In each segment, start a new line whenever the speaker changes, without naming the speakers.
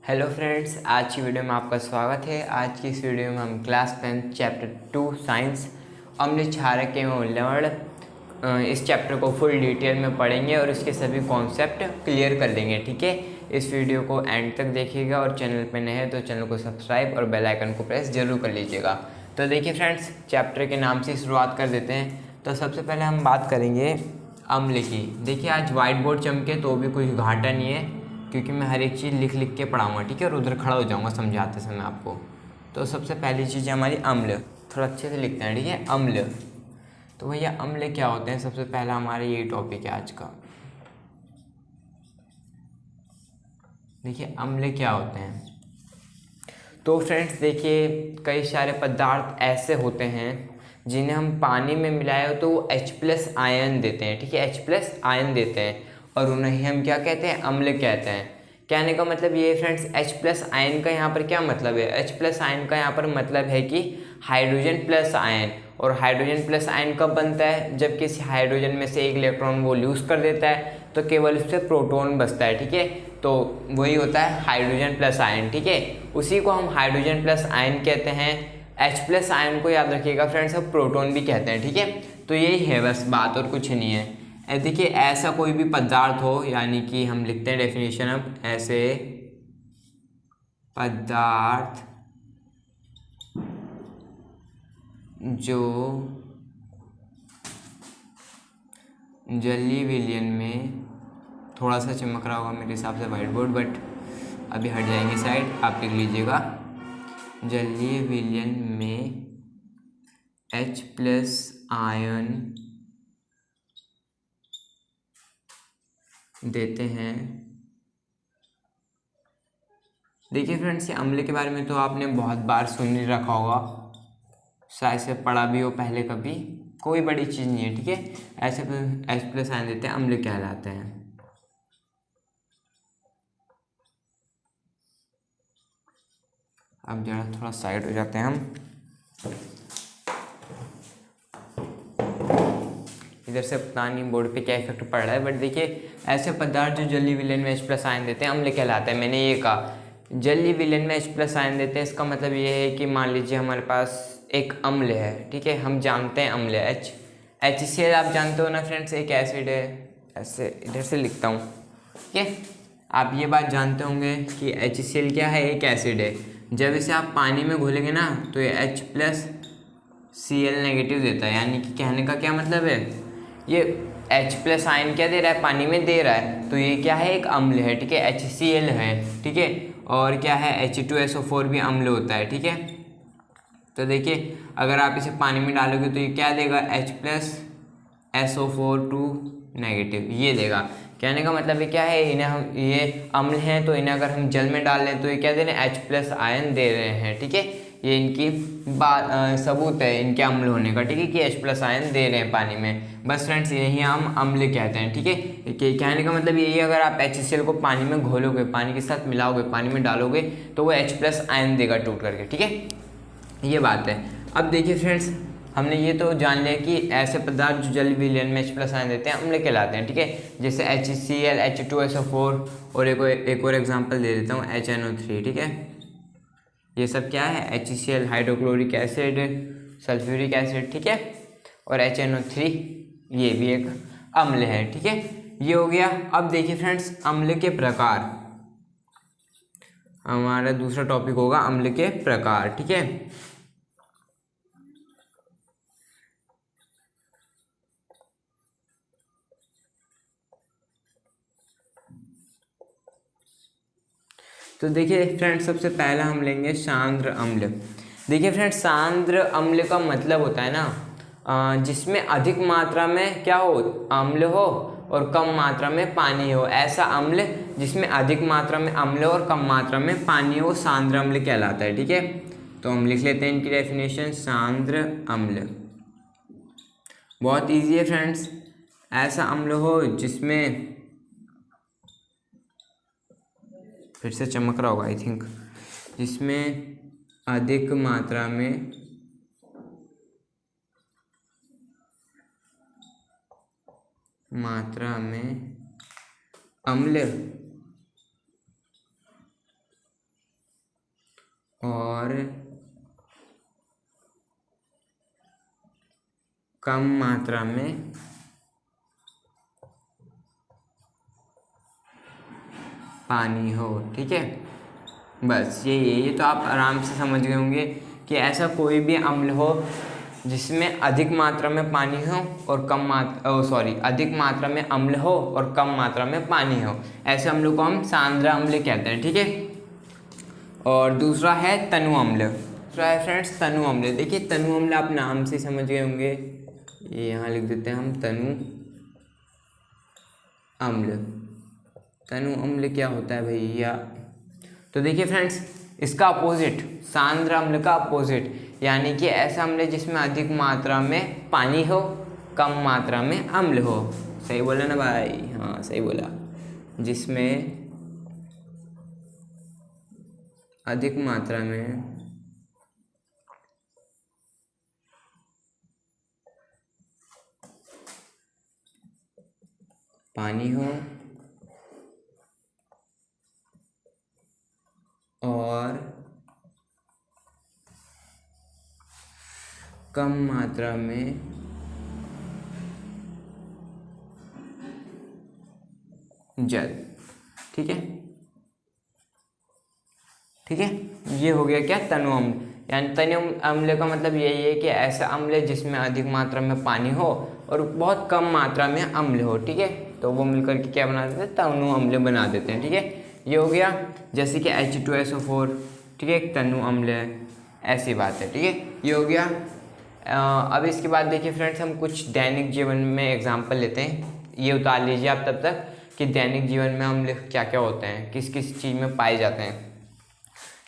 Hello friends, आज की video में आपका स्वागत है। आज की इस वीडियो में हम क्लास 10 चैप्टर 2 साइंस अम्ल क्षारक एवं लवण इस चैप्टर को फुल डिटेल में पढ़ेंगे और इसके सभी कॉन्सेप्ट क्लियर कर लेंगे। ठीक है, इस वीडियो को एंड तक देखिएगा और चैनल पर नए हैं तो चैनल को सब्सक्राइब और बेल आइकन को प्रेस जरूर कर लीजिएगा। तो देखिए फ्रेंड्स, चैप्टर के नाम से शुरुआत कर देते हैं। तो सबसे पहले हम बात करेंगे अम्ल की। देखिए, आज वाइट बोर्ड चमके तो भी कोई घाटा नहीं है, क्योंकि मैं हर एक चीज़ लिख लिख के पढ़ाऊँगा। ठीक है, और उधर खड़ा हो जाऊँगा समझाते समय आपको। तो सबसे पहली चीज़ है हमारी अम्ल। थोड़ा अच्छे से लिखते हैं। ठीक है, अम्ल। तो भैया अम्ल क्या होते हैं, सबसे पहला हमारा यही टॉपिक है आज का। देखिए अम्ल क्या होते हैं। तो फ्रेंड्स देखिए, कई सारे पदार्थ ऐसे होते हैं जिन्हें हम पानी में मिलाए हो तो वो H+ आयन देते हैं। ठीक है, H+ आयन देते हैं और उन्हें हम क्या कहते हैं, अम्ल कहते हैं। कहने का मतलब ये फ्रेंड्स, H+ आयन का यहाँ पर क्या मतलब है। H+ आयन का यहाँ पर मतलब है कि हाइड्रोजन प्लस आयन। और हाइड्रोजन प्लस आयन कब बनता है, जब किसी हाइड्रोजन में से एक इलेक्ट्रॉन वो लूज कर देता है तो केवल उससे प्रोटॉन बचता है। ठीक है, तो वही होता है हाइड्रोजन प्लस आयन। ठीक है, उसी को हम हाइड्रोजन प्लस आयन कहते हैं। H+ आयन को याद रखिएगा फ्रेंड्स, हम प्रोटॉन भी कहते हैं। ठीक है, तो यही है बस बात, और कुछ नहीं है। देखिए, ऐसा कोई भी पदार्थ हो, यानी कि हम लिखते हैं डेफिनेशन अब, ऐसे पदार्थ जो जलीय विलयन में, थोड़ा सा चमक रहा होगा मेरे हिसाब से व्हाइट बोर्ड, बट अभी हट जाएंगे साइड, आप लिख लीजिएगा। जलीय विलयन में H+ आयन देते हैं। देखिए फ्रेंड्स, ये अम्ल के बारे में तो आपने बहुत बार सुन ही रखा होगा, शायद से पढ़ा भी हो पहले कभी। कोई बड़ी चीज़ नहीं है। ठीक है, ऐसे H+ आयन देते हैं, अम्ल कहलाते हैं। अब जरा थोड़ा साइड हो जाते हैं हम। इधर से पता नहीं बोर्ड पे क्या इफेक्ट पड़ रहा है, बट देखिए, ऐसे पदार्थ जो जलीय विलयन में H+ आयन देते हैं अम्ल कहलाते हैं। मैंने ये कहा जलीय विलयन में H+ आयन देते हैं, इसका मतलब ये है कि मान लीजिए हमारे पास एक अम्ल है। ठीक है, हम जानते हैं अम्ल है HCl, आप जानते हो ना फ्रेंड्स, एक एसिड है। ऐसे इधर से लिखता हूँ। ठीक है, आप ये बात जानते होंगे कि HCl क्या है, एक एसिड है। जब इसे आप पानी में घोलेंगे ना तो ये H+Cl नेगेटिव देता है। यानी कि कहने का क्या मतलब है, ये H+ आयन क्या दे रहा है, पानी में दे रहा है, तो ये क्या है, एक अम्ल है। ठीक है, HCl है। ठीक है, और क्या है, H2SO4 भी अम्ल होता है। ठीक है, तो देखिए, अगर आप इसे पानी में डालोगे तो ये क्या देगा, H+SO4 नेगेटिव, ये देगा। कहने का मतलब ये क्या है, इन्हें हम, ये अम्ल हैं तो इन्हें अगर हम जल में डाल लें तो ये क्या दे रहे हैं, H+ आयन दे रहे हैं। ठीक है, ये इनकी सबूत है इनके अम्ल होने का। ठीक है, कि H+ आयन दे रहे हैं पानी में। बस फ्रेंड्स, यही हम अम्ल कहते हैं। ठीक है, कहने का मतलब यही, अगर आप HCl को पानी में घोलोगे, पानी के साथ मिलाओगे, पानी में डालोगे तो वो H+ आयन देगा टूट करके। ठीक है, ये बात है। अब देखिए फ्रेंड्स, हमने ये तो जान लिया कि ऐसे पदार्थ जो जलीय विलयन में H+ आयन देते हैं अम्ल कहलाते हैं। ठीक है, जैसे HCl, H2SO4, और एक और एग्जांपल दे देता हूँ, HNO3। ठीक है, ये सब क्या है, HCl hydrochloric acid, sulphuric acid. ठीक है, और HNO3 ये भी एक अम्ल है। ठीक है, ये हो गया। अब देखिए फ्रेंड्स, अम्ल के प्रकार, हमारा दूसरा टॉपिक होगा अम्ल के प्रकार। ठीक है, तो देखिए फ्रेंड्स, सबसे पहला हम लेंगे सांद्र अम्ल। देखिए फ्रेंड्स, सांद्र अम्ल का मतलब होता है ना, जिसमें अधिक मात्रा में क्या हो, अम्ल हो, और कम मात्रा में पानी हो। ऐसा अम्ल जिसमें अधिक मात्रा में अम्ल और कम मात्रा में पानी हो, सांद्र अम्ल कहलाता है। ठीक है, तो हम लिख लेते हैं इनकी डेफिनेशन, सांद्र अम्ल। बहुत ईजी है फ्रेंड्स, ऐसा अम्ल हो जिसमें, फिर से चमक रहा होगा आई थिंक, जिसमें अधिक मात्रा में अम्ल और कम मात्रा में पानी हो। ठीक है, बस ये तो आप आराम से समझ गए होंगे कि ऐसा कोई भी अम्ल हो जिसमें अधिक मात्रा में पानी हो और अधिक मात्रा में अम्ल हो और कम मात्रा में पानी हो, ऐसे अम्लों को हम सांद्र अम्ल कहते हैं। ठीक है, और दूसरा है तनु अम्ल। दूसरा है फ्रेंड्स तनु अम्ल। देखिए तनु अम्ल आप नाम से समझ गए होंगे, ये यहाँ लिख देते हैं हम तनु अम्ल। तनु अम्ल क्या होता है भैया? तो देखिए फ्रेंड्स, इसका अपोजिट, सांद्र अम्ल का अपोजिट, यानी कि ऐसा अम्ल जिसमें अधिक मात्रा में पानी हो, कम मात्रा में अम्ल हो। सही बोला ना भाई? हाँ सही बोला। जिसमें अधिक मात्रा में पानी हो और कम मात्रा में जल। ठीक है, ठीक है, ये हो गया क्या? तनु अम्ल। यानी तनु अम्ल का मतलब यही है कि ऐसा अम्ल जिसमें अधिक मात्रा में पानी हो और बहुत कम मात्रा में अम्ल हो। ठीक है, तो वो मिलकर के क्या बना देते हैं? तनु अम्ल बना देते हैं। ठीक है, ये हो गया। जैसे कि H2SO4, ठीक है, एक तनु अम्ल है, ऐसी बात है। ठीक है, ये हो गया। अब इसके बाद देखिए फ्रेंड्स, हम कुछ दैनिक जीवन में एग्जाम्पल लेते हैं। ये उतार लीजिए आप तब तक कि दैनिक जीवन में अम्ल क्या क्या होते हैं, किस किस चीज़ में पाए जाते हैं।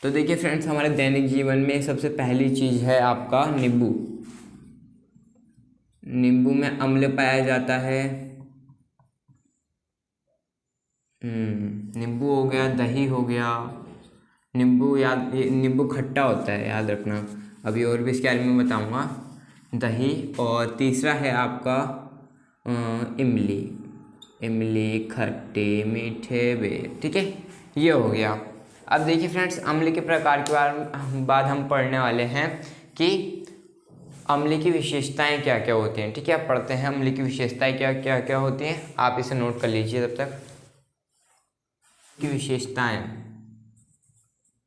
तो देखिए फ्रेंड्स, हमारे दैनिक जीवन में सबसे पहली चीज़ है आपका नींबू। नींबू में अम्ल पाया जाता है। नींबू हो गया, दही हो गया। नींबू खट्टा होता है, याद रखना। अभी और भी इसके बारे में बताऊंगा। दही, और तीसरा है आपका इमली। इमली, खट्टे मीठे बेर। ठीक है, ये हो गया। अब देखिए फ्रेंड्स, अम्ल के प्रकार के बाद हम पढ़ने वाले हैं कि अम्ल की विशेषताएं क्या क्या होती हैं। ठीक है, आप पढ़ते हैं अम्ल की विशेषताएं क्या क्या क्या होती हैं। आप इसे नोट कर लीजिए तब तक। की विशेषताएं,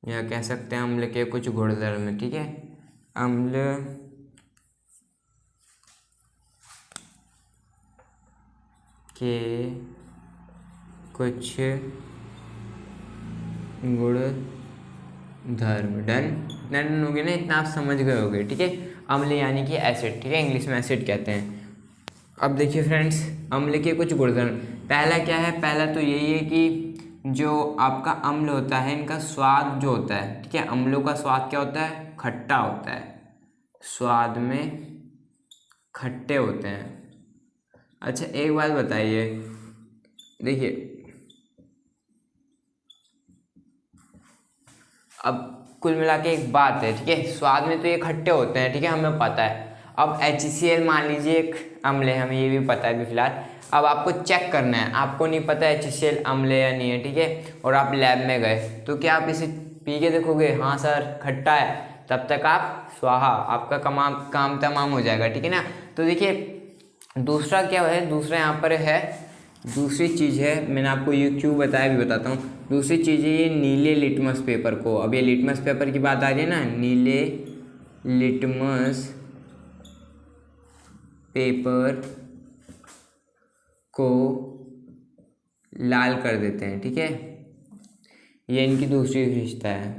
या कह सकते हैं अम्ल के कुछ गुणधर्म। ठीक है, अम्ल के कुछ गुण धर्म। डन हो गया ना? इतना आप समझ गए होंगे। ठीक है, अम्ल यानी कि एसिड। ठीक है, इंग्लिश में एसिड कहते हैं। अब देखिए फ्रेंड्स, अम्ल के कुछ गुणधर्म। पहला क्या है? पहला तो यही है कि जो आपका अम्ल होता है, इनका स्वाद जो होता है, ठीक है, अम्लों का स्वाद क्या होता है? खट्टा होता है। स्वाद में खट्टे होते हैं। अच्छा एक बात बताइए, देखिए अब कुल मिला के एक बात है, ठीक है, स्वाद में तो ये खट्टे होते हैं, ठीक है, हमें पता है। अब HCl मान लीजिए एक अम्ल है, हमें ये भी पता है अभी फिलहाल। अब आपको चेक करना है, आपको नहीं पता HCl अम्ल है या नहीं है, ठीक है, और आप लैब में गए तो क्या आप इसे पी के देखोगे? हाँ सर खट्टा है, तब तक आप स्वाहा, आपका काम तमाम हो जाएगा। ठीक है ना? तो देखिए दूसरा क्या है, दूसरा यहाँ पर है, दूसरी चीज़ है, मैंने आपको ये क्यों बताया भी बताता हूँ। दूसरी चीज़ है ये नीले लिटमस पेपर को। अब ये लिटमस पेपर की बात आ रही है ना, नीले लिटमस पेपर को लाल कर देते हैं। ठीक है, ये इनकी दूसरी विशेषता है।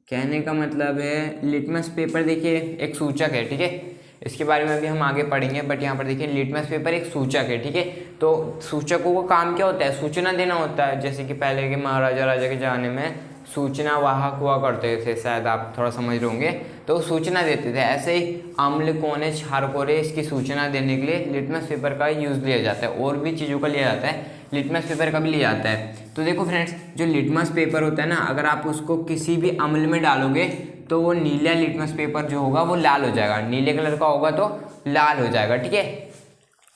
कहने का मतलब है लिटमस पेपर देखिए एक सूचक है, ठीक है, इसके बारे में अभी हम आगे पढ़ेंगे, बट यहाँ पर देखिए लिटमस पेपर एक सूचक है। ठीक है, तो सूचकों का काम क्या होता है? सूचना देना होता है। जैसे कि पहले के महाराजा राजा के ज़माने में सूचना वाहक हुआ करते थे, शायद आप थोड़ा समझ रहे होंगे, तो सूचना देते थे। ऐसे ही अम्ल कोने क्षार कोरे इसकी सूचना देने के लिए लिटमस पेपर का यूज़ लिया जाता है। और भी चीज़ों का लिया जाता है, लिटमस पेपर का भी लिया जाता है। तो देखो फ्रेंड्स, जो लिटमस पेपर होता है ना, अगर आप उसको किसी भी अम्ल में डालोगे तो वो नीला लिटमस पेपर जो होगा वो लाल हो जाएगा, नीले कलर का होगा तो लाल हो जाएगा। ठीक है,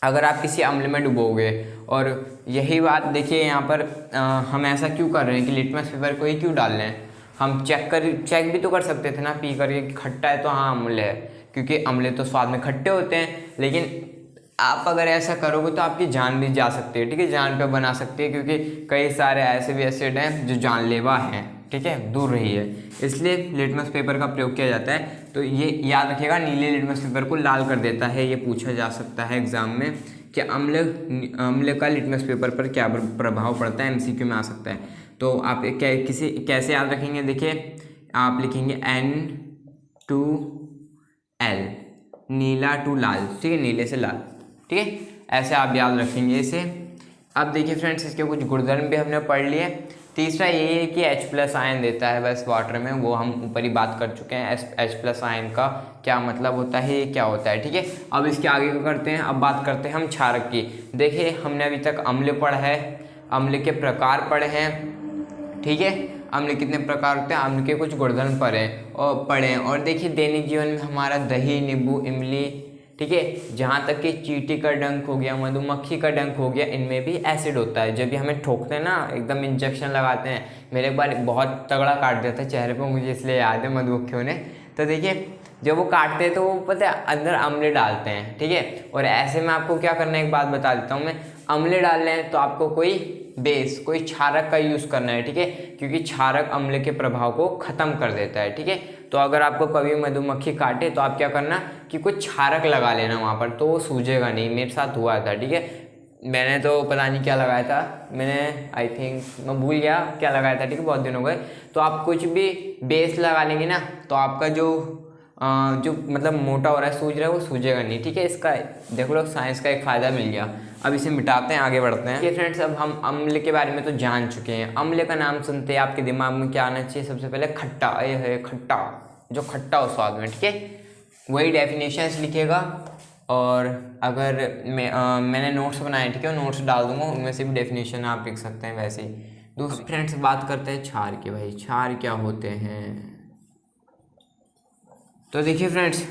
अगर आप किसी अम्ल में डुबोगे। और यही बात देखिए यहाँ पर हम ऐसा क्यों कर रहे हैं कि लिटमस पेपर को ही क्यों डाल रहे हैं? हम चेक भी तो कर सकते थे ना पी करके कि खट्टा है तो हाँ अम्ल है, क्योंकि अम्ले तो स्वाद में खट्टे होते हैं। लेकिन आप अगर ऐसा करोगे तो आपकी जान भी जा सकती है, ठीक है, जान पे बना सकती है, क्योंकि कई सारे ऐसे भी एसिड हैं जो जानलेवा हैं, ठीक है, दूर रहिए। इसलिए लिटमस पेपर का प्रयोग किया जाता है। तो ये याद रखिएगा, नीले लिटमस पेपर को लाल कर देता है, ये पूछा जा सकता है एग्जाम में कि अम्ल का लिटमस पेपर पर क्या प्रभाव पड़ता है, एमसीक्यू में आ सकता है। तो आप कैसे याद रखेंगे, देखिए आप लिखेंगे N2L, नीला टू लाल, ठीक है, नीले से लाल, ठीक है, ऐसे आप याद रखेंगे इसे। अब देखिए फ्रेंड्स, इसके कुछ गुणधर्म भी हमने पढ़ लिए। तीसरा ये है कि H+ आयन देता है बस वाटर में, वो हम ऊपर ही बात कर चुके हैं। H+ आयन का क्या मतलब होता है, ये क्या होता है, ठीक है। अब इसके आगे क्या करते हैं, अब बात करते हैं हम क्षारक की। देखिए हमने अभी तक अम्ल पढ़ा है, अम्ल के प्रकार पढ़े हैं, ठीक है, अम्ल कितने प्रकार होते हैं, अम्ल के कुछ गुणधर्म पढ़े। और देखिए दैनिक जीवन में हमारा दही, नींबू, इमली, ठीक है, जहाँ तक कि चींटी का डंक हो गया, मधुमक्खी का डंक हो गया, इनमें भी एसिड होता है। जब भी हमें ठोकते हैं ना, एकदम इंजेक्शन लगाते हैं, मेरे एक बार बहुत तगड़ा काट दिया था चेहरे पे, मुझे इसलिए याद है मधुमक्खियों ने। तो देखिए जब वो काटते हैं तो वो पता है अंदर अम्ल डालते हैं, ठीक है। और ऐसे में आपको क्या करना है, एक बात बता देता हूँ मैं, अम्ल डाल रहे हैं तो आपको कोई कोई क्षारक का यूज़ करना है, ठीक है, क्योंकि क्षारक अम्ल के प्रभाव को ख़त्म कर देता है, ठीक है। तो अगर आपको कभी मधुमक्खी काटे तो आप क्या करना कि कुछ क्षारक लगा लेना वहाँ पर, तो वो सूझेगा नहीं। मेरे साथ हुआ था, ठीक है, मैंने तो पता नहीं क्या लगाया था, मैंने आई थिंक मैं भूल गया क्या लगाया था, ठीक है, बहुत दिन हो गए। तो आप कुछ भी बेस लगा लेंगे ना तो आपका जो मतलब मोटा हो रहा है, सूज रहा है, वो सूझेगा नहीं, ठीक है। इसका देखो लोग, साइंस का एक फ़ायदा मिल गया। अब इसे मिटाते हैं, आगे बढ़ते हैं। ये फ्रेंड्स, अब हम अम्ल के बारे में तो जान चुके हैं। अम्ल का नाम सुनते हैं आपके दिमाग में क्या आना चाहिए, सबसे पहले खट्टा, ये है खट्टा, जो खट्टा हो स्वाद में, ठीक है, वही डेफिनेशंस लिखेगा। और अगर मैंने नोट्स बनाए, ठीक है, नोट्स डाल दूंगा, उनमें से भी डेफिनेशन आप लिख सकते हैं वैसे ही। दूसरी फ्रेंड्स बात करते हैं क्षार की। भाई क्षार क्या होते हैं, तो देखिए फ्रेंड्स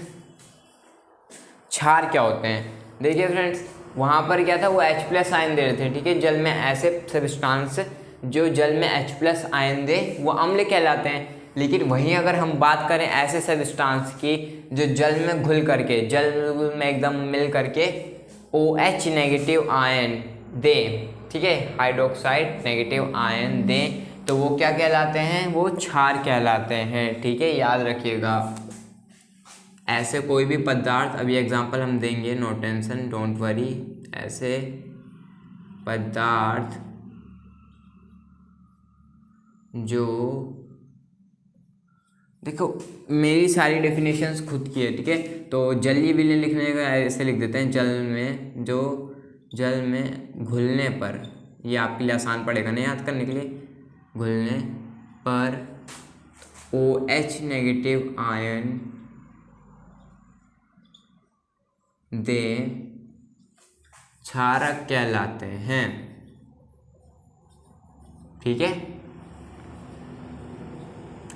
क्षार क्या होते हैं। देखिए फ्रेंड्स, वहाँ पर क्या था, वो H+ आयन दे रहे थे, ठीक है, जल में ऐसे सब्सटेंस जो जल में H+ आयन दे वो अम्ल कहलाते हैं। लेकिन वहीं अगर हम बात करें ऐसे सब्सटेंस की जो जल में घुल करके, जल में एकदम मिल करके OH नेगेटिव आयन दे, ठीक है, हाइड्रोक्साइड नेगेटिव आयन दे, तो वो क्या कहलाते हैं, वो क्षार कहलाते हैं, ठीक है, याद रखिएगा। ऐसे कोई भी पदार्थ, अभी एग्जांपल हम देंगे, नो टेंशन, डोंट वरी, ऐसे पदार्थ जो, देखो मेरी सारी डेफिनेशंस खुद की है, ठीक है, तो जलीय विलयन लिखने का ऐसे लिख देते हैं, जल में जो जल में घुलने पर, ये आपके लिए आसान पड़ेगा ना याद करने के लिए, घुलने पर OH नेगेटिव आयन दे क्षारक कहलाते हैं, ठीक है,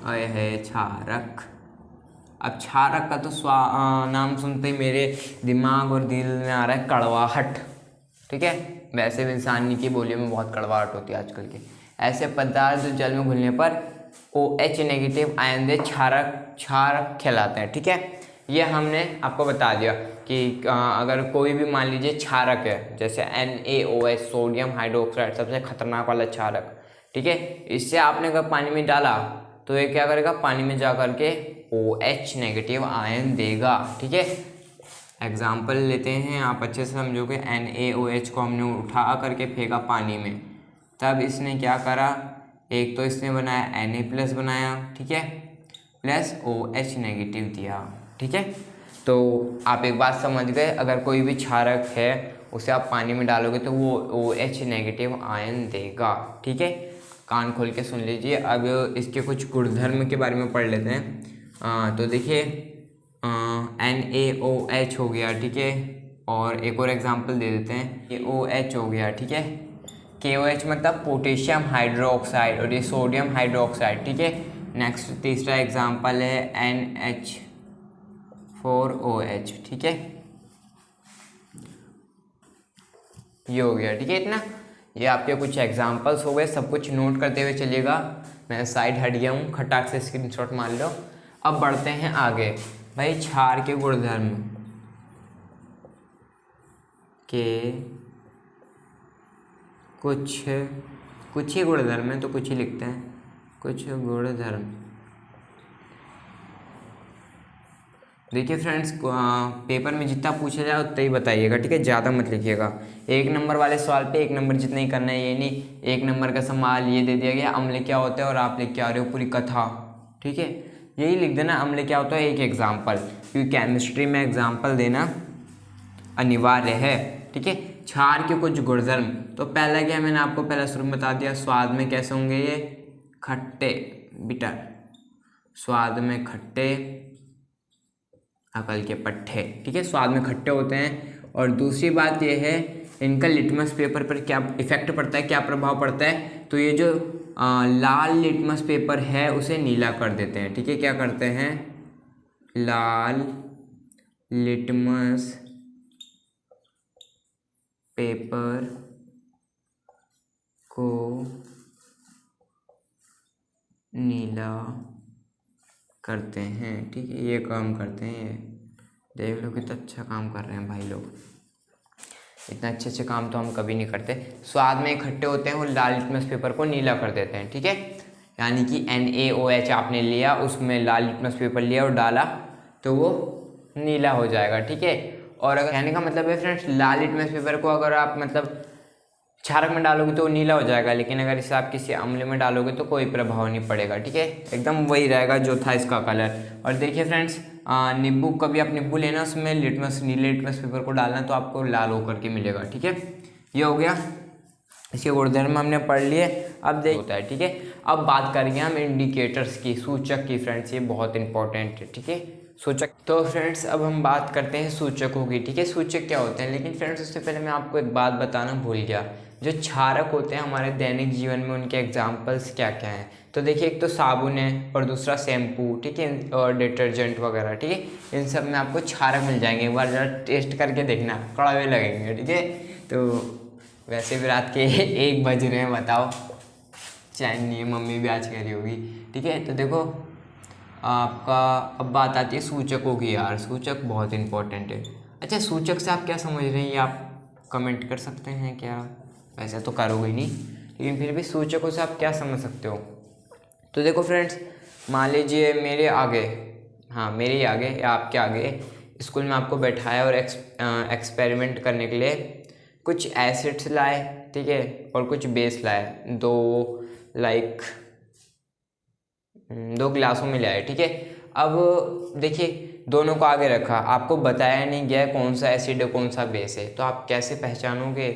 यह है क्षारक। अब क्षारक का तो नाम सुनते ही मेरे दिमाग और दिल में आ रहा है कड़वाहट, ठीक है, वैसे भी इंसानी की बोलियों में बहुत कड़वाहट होती है आजकल के। ऐसे पदार्थ जो जल में घुलने पर OH नेगेटिव आयन दे क्षारक कहलाते हैं, ठीक है। ये हमने आपको बता दिया कि अगर कोई भी मान लीजिए क्षारक है, जैसे NaOH, सोडियम हाइड्रोक्साइड, सबसे खतरनाक वाला क्षारक, ठीक है, इससे आपने अगर पानी में डाला तो ये क्या करेगा, पानी में जा करके OH नेगेटिव आयन देगा, ठीक है। एग्जाम्पल लेते हैं, आप अच्छे से समझोगे। NaOH को हमने उठा करके फेंका पानी में, तब इसने क्या करा, एक तो इसने बनाया Na+ बनाया, ठीक है, प्लस OH नेगेटिव दिया, ठीक है। तो आप एक बात समझ गए, अगर कोई भी क्षारक है उसे आप पानी में डालोगे तो वो OH नेगेटिव आयन देगा, ठीक है, कान खोल के सुन लीजिए। अब इसके कुछ गुणधर्म के बारे में पढ़ लेते हैं। तो देखिए NaOH हो गया, ठीक है, और एक और एग्जांपल दे देते हैं, KOH हो गया, ठीक है, KOH मतलब पोटेशियम हाइड्रोक्साइड, और ये सोडियम हाइड्रोक्साइड, ठीक है। नेक्स्ट तीसरा एग्जांपल है NH4OH, ठीक है, ये हो गया, ठीक है। इतना ये आपके कुछ एग्जांपल्स हो गए, सब कुछ नोट करते हुए चलिएगा। मैं साइड हट गया हूँ, खटाक से स्क्रीनशॉट मार लो। अब बढ़ते हैं आगे भाई। क्षार के गुणधर्म के कुछ ही गुणधर्म है, तो कुछ ही लिखते हैं, कुछ गुणधर्म। देखिए फ्रेंड्स, पेपर में जितना पूछा जाए उतना ही बताइएगा, ठीक है, ज़्यादा मत लिखिएगा। 1 नंबर वाले सवाल पे 1 नंबर जितना ही करना है, ये नहीं 1 नंबर का सवाल ये दे दिया गया अम्ल क्या होता है और आप लिख के आ रहे हो पूरी कथा, ठीक है। यही लिख देना अम्ल क्या होता है, एक एग्जाम्पल, क्योंकि केमिस्ट्री में एग्जाम्पल देना अनिवार्य है, ठीक है। क्षार के कुछ गुणधर्म, तो पहला क्या, मैंने आपको पहला शुरू में बता दिया, स्वाद में कैसे होंगे ये, खट्टे, बिटर, स्वाद में खट्टे, अकल के पट्टे, ठीक है, स्वाद में खट्टे होते हैं। और दूसरी बात यह है, इनका लिटमस पेपर पर क्या इफेक्ट पड़ता है, क्या प्रभाव पड़ता है, तो ये जो लाल लिटमस पेपर है उसे नीला कर देते हैं, ठीक है। क्या करते हैं, लाल लिटमस पेपर को नीला करते हैं, ठीक है, ये काम करते हैं। ये देख लो कितना अच्छा काम कर रहे हैं भाई लोग, इतना अच्छे काम तो हम कभी नहीं करते। स्वाद में इकट्ठे होते हैं, वो लाल लिटमस पेपर को नीला कर देते हैं, ठीक है। यानी कि NaOH आपने लिया, उसमें लाल लिटमस पेपर लिया और डाला तो वो नीला हो जाएगा, ठीक है। और अगर कहने का मतलब है फ्रेंड्स, लाल लिटमस पेपर को अगर आप मतलब क्षारक में डालोगे तो वो नीला हो जाएगा, लेकिन अगर इसे आप किसी अम्ल में डालोगे तो कोई प्रभाव नहीं पड़ेगा, ठीक है, एकदम वही रहेगा जो था इसका कलर। और देखिए फ्रेंड्स, नींबू, कभी आप नींबू लेना, उसमें नीले लिटमस पेपर को डालना तो आपको लाल होकर के मिलेगा, ठीक है। ये हो गया, इसके गुणधर्म हमने पढ़ लिए। अब देख होता है, ठीक है। अब बात करेंगे हम इंडिकेटर्स की, सूचक की फ्रेंड्स, ये बहुत इंपॉर्टेंट है, ठीक है, सूचक। तो फ्रेंड्स अब हम बात करते हैं सूचकों की, ठीक है, सूचक क्या होते हैं। लेकिन फ्रेंड्स उससे पहले मैं आपको एक बात बताना भूल गया, जो क्षारक होते हैं हमारे दैनिक जीवन में, उनके एग्जाम्पल्स क्या क्या हैं। तो देखिए, एक तो साबुन है और दूसरा शैम्पू, ठीक है, और डिटर्जेंट वगैरह, ठीक है, इन सब में आपको क्षारक मिल जाएंगे। एक बार जरा टेस्ट करके देखना, कड़वे लगेंगे, ठीक है। तो वैसे भी रात के 1 बज रहे हैं, बताओ, चैन नहीं है, मम्मी भी आज कह रही होगी, ठीक है। तो देखो आपका, अब बात आती है सूचकों की यार, सूचक बहुत इंपॉर्टेंट है। अच्छा, सूचक से आप क्या समझ रहे हैं, ये आप कमेंट कर सकते हैं क्या, वैसे तो करोगे ही नहीं, लेकिन फिर भी सूचकों से आप क्या समझ सकते हो। तो देखो फ्रेंड्स, मान लीजिए मेरे आगे, हाँ मेरे ही आगे या आपके आगे स्कूल में आपको बैठाया और एक्सपेरिमेंट करने के लिए कुछ एसिड्स लाए, ठीक है, और कुछ बेस लाए, दो गिलासों में लाए, ठीक है। अब देखिए, दोनों को आगे रखा, आपको बताया नहीं गया कौन सा एसिड है कौन सा बेस है, तो आप कैसे पहचानोगे।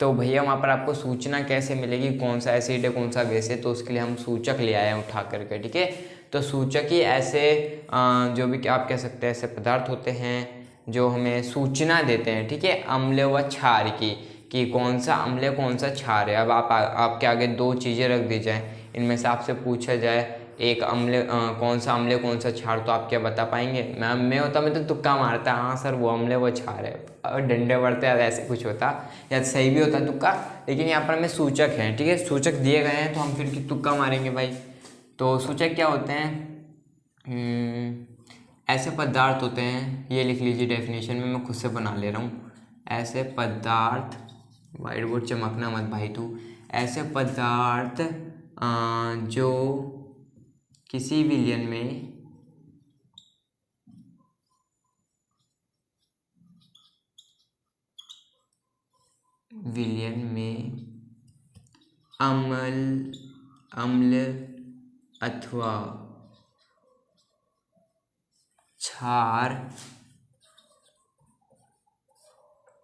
तो भैया वहाँ पर आपको सूचना कैसे मिलेगी कौन सा एसिड है कौन सा बेस है, तो उसके लिए हम सूचक ले आए हैं उठा करके, ठीक है। तो सूचक ही ऐसे जो भी आप कह सकते हैं ऐसे पदार्थ होते हैं जो हमें सूचना देते हैं, ठीक है, अम्ल व क्षार की, कि कौन सा अम्ल कौन सा क्षार है। अब आपके आगे 2 चीज़ें रख दी जाएँ, इनमें से आपसे पूछा जाए एक अम्ल कौन सा अम्ल कौन सा क्षार, तो आप क्या बता पाएंगे। मैं होता, मैं तो तुक्का मारता, हाँ सर वो अम्ल वो क्षार है, और डंडे बढ़ते या ऐसे कुछ होता, या सही भी होता तुक्का, लेकिन यहाँ पर हमें सूचक हैं, ठीक है, सूचक दिए गए हैं तो हम फिर तुक्का मारेंगे भाई। तो सूचक क्या होते हैं, ऐसे पदार्थ होते हैं, ये लिख लीजिए डेफिनेशन में, मैं खुद से बना ले रहा हूँ, ऐसे पदार्थ, वाइट बोर्ड चमकना मत भाई तू, ऐसे पदार्थ जो किसी विलयन में अम्ल अथवा क्षार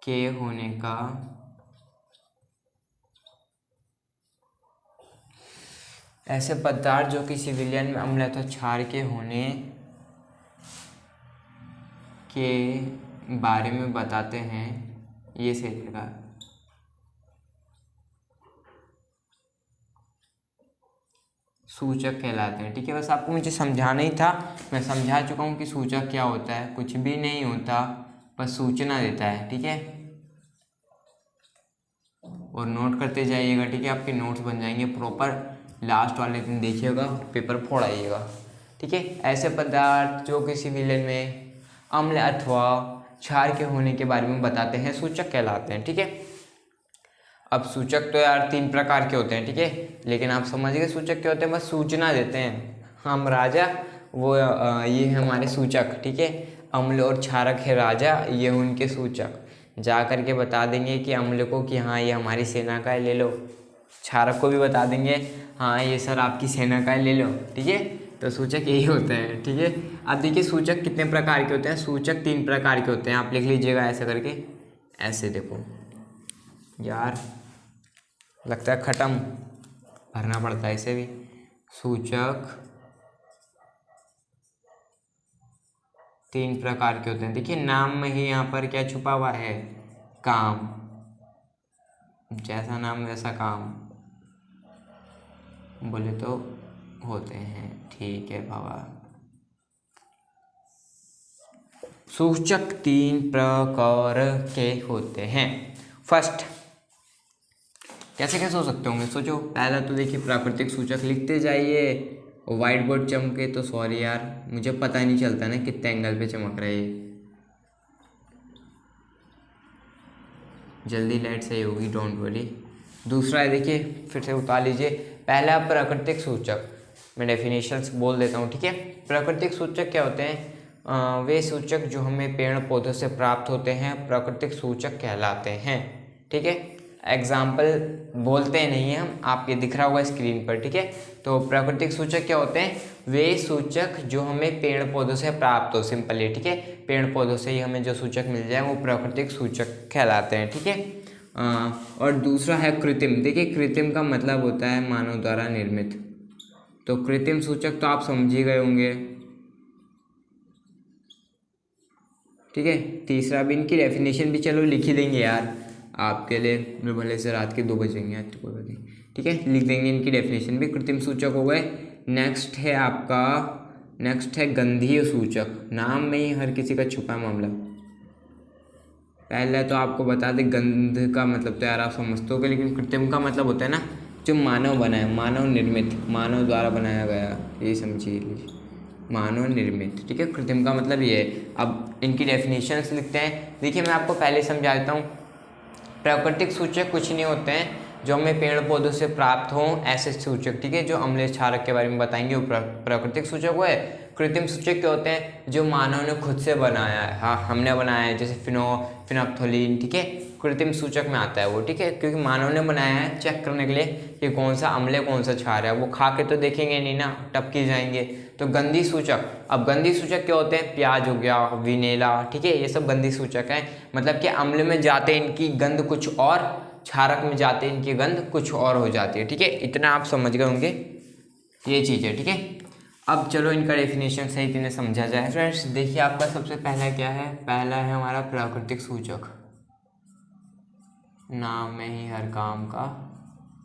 के होने का ऐसे पदार्थ जो किसी विलयन में अम्ल अथवा क्षार के होने के बारे में बताते हैं, ये सही लगा, सूचक कहलाते हैं, ठीक है। बस आपको मुझे समझाना ही था, मैं समझा चुका हूँ कि सूचक क्या होता है, कुछ भी नहीं होता, बस सूचना देता है, ठीक है। और नोट करते जाइएगा, ठीक है, आपके नोट्स बन जाएंगे प्रॉपर, लास्ट वाले दिन देखिएगा, पेपर फोड़ आइएगा, ठीक है। ऐसे पदार्थ जो किसी विलेन में अम्ल अथवा क्षार के होने के बारे में बताते हैं सूचक कहलाते हैं, ठीक है। अब सूचक तो यार 3 प्रकार के होते हैं, ठीक है, लेकिन आप समझ गए सूचक क्या होते हैं, बस सूचना देते हैं। हम राजा, वो ये है हमारे सूचक, ठीक है। अम्ल और क्षारक है राजा, ये उनके सूचक। जा कर के बता देंगे कि अम्ल को कि हाँ ये हमारी सेना का है, ले लो। क्षारक को भी बता देंगे हाँ ये सर आपकी सेना का है, ले लो, ठीक है। तो सूचक यही होते हैं, ठीक है। अब देखिए सूचक कितने प्रकार के होते हैं। सूचक 3 प्रकार के होते हैं, आप लिख लीजिएगा ऐसे करके। ऐसे देखो यार, लगता है खत्म भरना पड़ता है इसे भी। सूचक 3 प्रकार के होते हैं। देखिए नाम में ही यहाँ पर क्या छुपा हुआ है, काम। जैसा नाम वैसा काम बोले तो होते हैं, ठीक है बाबा। सूचक 3 प्रकार के होते हैं। फर्स्ट, कैसे कैसे हो सकते होंगे, सोचो। पहला तो देखिए प्राकृतिक सूचक, लिखते जाइए। व्हाइट बोर्ड चमके तो सॉरी यार, मुझे पता ही नहीं चलता ना कितने एंगल पे चमक रहा है। जल्दी लाइट सही होगी, डोंट वरी। दूसरा है, देखिए फिर से उतार लीजिए। पहला प्राकृतिक सूचक, मैं डेफिनेशंस बोल देता हूँ, ठीक है। प्राकृतिक सूचक क्या होते हैं, वे सूचक जो हमें पेड़ पौधों से प्राप्त होते हैं प्राकृतिक सूचक कहलाते हैं, ठीक है। एग्जाम्पल बोलते नहीं हैं हम, आप ये दिख रहा होगा स्क्रीन पर, ठीक है। तो प्राकृतिक सूचक क्या होते हैं, वे सूचक जो हमें पेड़ पौधों से प्राप्त हो, सिंपली, ठीक है। पेड़ पौधों से ही हमें जो सूचक मिल जाए वो प्राकृतिक सूचक कहलाते हैं, ठीक है। और दूसरा है कृत्रिम। देखिए कृत्रिम का मतलब होता है मानव द्वारा निर्मित। तो कृत्रिम सूचक तो आप समझ ही गए होंगे, ठीक है। तीसरा भी, इनकी डेफिनेशन भी चलो लिख ही देंगे यार आपके लिए, भले से रात के 2 बजेंगे आज, तो कोई बात नहीं, ठीक है, लिख देंगे इनकी डेफिनेशन भी। कृत्रिम सूचक हो गए। नेक्स्ट है आपका, नेक्स्ट है गंधीय सूचक। नाम में ही हर किसी का छुपा मामला। पहले तो आपको बता दें, गंध का मतलब तो यार आप समझते हो, लेकिन कृत्रिम का मतलब होता है ना जो मानव बनाया, मानव निर्मित, मानव द्वारा बनाया गया, ये समझिए लीजिए, मानव निर्मित, ठीक है। कृत्रिम का मतलब ये है। अब इनकी डेफिनेशंस लिखते हैं। देखिए मैं आपको पहले समझा देता हूँ। प्राकृतिक सूचक कुछ नहीं होते हैं जो हमें पेड़ पौधों से प्राप्त हों, ऐसे सूचक, ठीक है, जो अम्लीय क्षारक के बारे में बताएंगे वो प्राकृतिक सूचक वो है। कृत्रिम सूचक क्या होते हैं, जो मानव ने खुद से बनाया है, हाँ हमने बनाया है, जैसे फिनोप्थोलीन, ठीक है, कृत्रिम सूचक में आता है वो, ठीक है, क्योंकि मानव ने बनाया है चेक करने के लिए कि कौन सा अम्ल है कौन सा क्षार है। वो खा के तो देखेंगे नहीं ना, टपके जाएंगे। तो गंधी सूचक, अब गंधी सूचक क्या होते हैं, प्याज हो गया, विनेला, ठीक है, ये सब गंधी सूचक हैं। मतलब कि अम्ल में जाते इनकी गंध कुछ और, क्षारक में जाते इनकी गंध कुछ और हो जाती है, ठीक है। इतना आप समझ गए होंगे, ये चीज़ है, ठीक है। अब चलो इनका डेफिनेशन सही तरह समझा जाए। फ्रेंड्स देखिए आपका सबसे पहला क्या है, पहला है हमारा प्राकृतिक सूचक। नाम में ही हर काम का,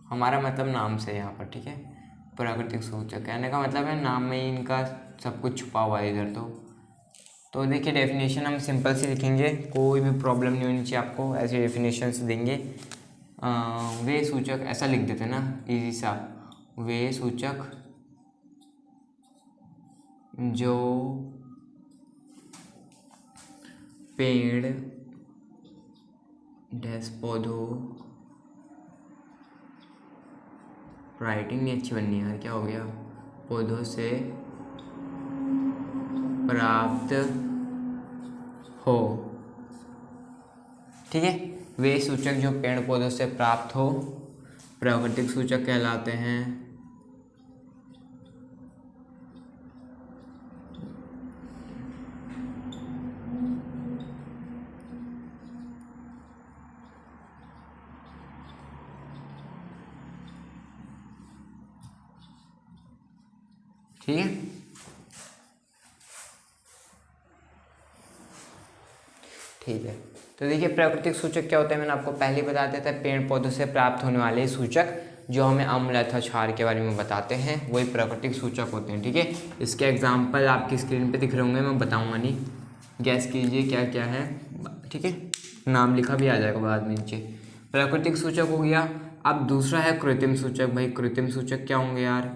हमारा मतलब नाम से यहाँ पर, ठीक है। प्राकृतिक सूचक कहने का मतलब है नाम में ही इनका सब कुछ छुपा हुआ है इधर। तो देखिए डेफिनेशन हम सिंपल से लिखेंगे, कोई भी प्रॉब्लम नहीं होनी चाहिए आपको, ऐसे डेफिनेशन से देंगे। वे सूचक, ऐसा लिख देते ना इजी सा, वे सूचक जो पेड़ डैश पौधों, राइटिंग नहीं अच्छी बननी है, क्या हो गया, पौधों से प्राप्त हो, ठीक है। वे सूचक जो पेड़ पौधों से प्राप्त हो प्राकृतिक सूचक कहलाते हैं। ठीक है, ठीक है। तो देखिए प्राकृतिक सूचक क्या होता है, मैंने आपको पहले बता दिया था, पेड़ पौधों से प्राप्त होने वाले सूचक जो हमें अम्ल अथवा क्षार के बारे में बताते हैं वही प्राकृतिक सूचक होते हैं, ठीक है। इसके एग्जाम्पल आपकी स्क्रीन पे दिख रहे होंगे, मैं बताऊंगा नहीं, गैस कीजिए क्या क्या है, ठीक है, नाम लिखा भी आ जाएगा बाद में नीचे। प्राकृतिक सूचक हो गया अब दूसरा है कृत्रिम सूचक। भाई कृत्रिम सूचक क्या होंगे यार,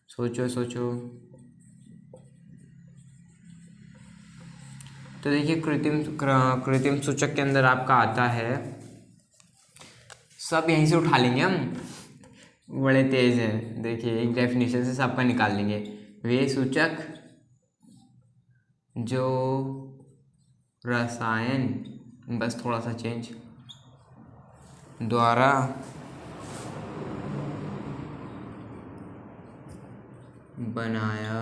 सोचो सोचो। तो देखिए कृत्रिम सूचक के अंदर आपका आता है, सब यहीं से उठा लेंगे हम, बड़े तेज हैं। देखिए एक डेफिनेशन से सबका निकाल लेंगे। वे सूचक जो रसायन, बस थोड़ा सा चेंज, द्वारा बनाया,